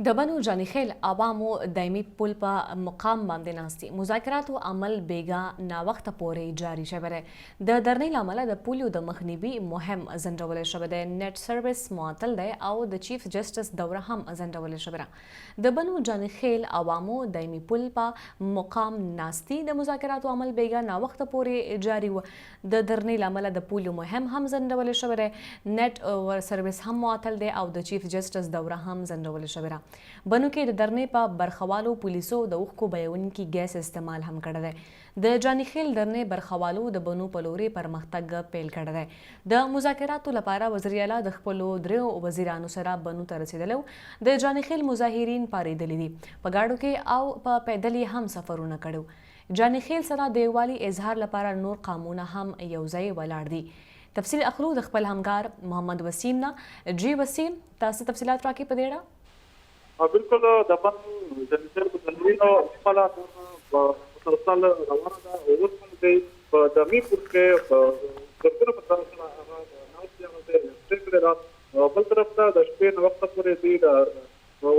د بنو جانخیل عوامو دایمي پل په مقام باندې ناستي مذاکراتو عمل بیګا ناوخته پورې جاري شوی دی. د دھرنې له امله د پولیو د مخنیوي مهم ځنډولی شوی دی. نیټ سروس معطل دی او د چیف جسټس دوره هم ځنډولی شوې ده. د بنو جانخیل عوامو دایمي پل په مقام ناستي د مذاکراتو عمل بیګا ناوخته پورې جاري و. د دھرنې له امله د پولیو مهم هم ځنډولی شوی دی. نیټ سروس هم معطل دی او د چیف جسټس دوره هم ځنډولی شوې ده. بنو کې د دھرنې په برخوالو پولیسو د اوښکو بهوونکي ګیس استعمال هم کړی دی. د جانخیل دھرنې برخوالو د بنو په لوري پرمختګ پیل کړی دی. د مذاکراتو لپاره وزیر اعلی د خپلو دریو وزیرانو سره بنو ته رسېدلی و. د جانخیل مظاهرین پارېدلي دي. په ګاډو کې او په پیدل یې هم سفرونه کړي. جانخیل سره د یووالي اظهار لپاره نور قامونه هم یو ځای ولاړ دي. تفصیل اخلو د خپل همکار محمد وسیم نه. جی وسیم، تاسو تفصیلات راکړئ په دې اړه. بالکل د بنو جانخیل په تنظیمونو خپله مسلسل روانه ده. اوس هم دی په دامي پل کې زرګونه کسانو هغه ناستې هغه پرې کړې ده. بل طرف ته د شپې ناوخته پورې دوی د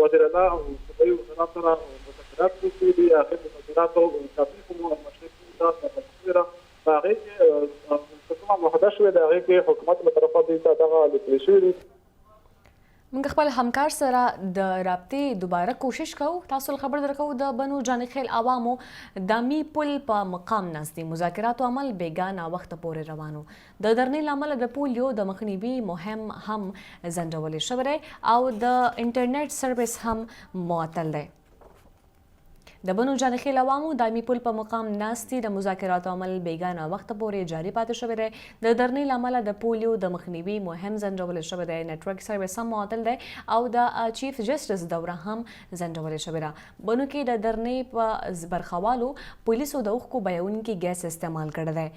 وزیر اعلی او صوبایي وزرا سره مذاکرات وکړي دي. هغې مذاکراتو کافي کومه مشرق ته تفصیل ده. په هغې کې کومه معاهده شوې ده، هغې کې حکومت له طرفه دوی ته دغه لیکل شوي دي. موږ خپل همکار سره د رابطې دوباره کوشش کوو. تاسو له خبر درکوو د بنو جانخیل عوامو دامي پل په مقام ناست دي. مذاکراتو عمل بیګا ناوخته پورې روانو. د دھرنې له امله د پولیو د مخنیوي مهم هم ځنډولی شوی دی او د انټرنیټ سروس هم معطل دی. د بنو جانخیل عوامو دایمي پل په مقام ناستي د مذاکراتو عمل بیګا ناوخته پورې جاري پاتې شوی دی. د دھرنې له امله د پولیو د مخنیوي مهم ځنډولی شوی دی. نیټورک سروس هم معطل دی او د چیف جسټس دوره هم ځنډولی شوې ده. بنو کې د دھرنې په برخوالو پولیسو د اوښکو بهوونکي ګیس استعمال کړی دی.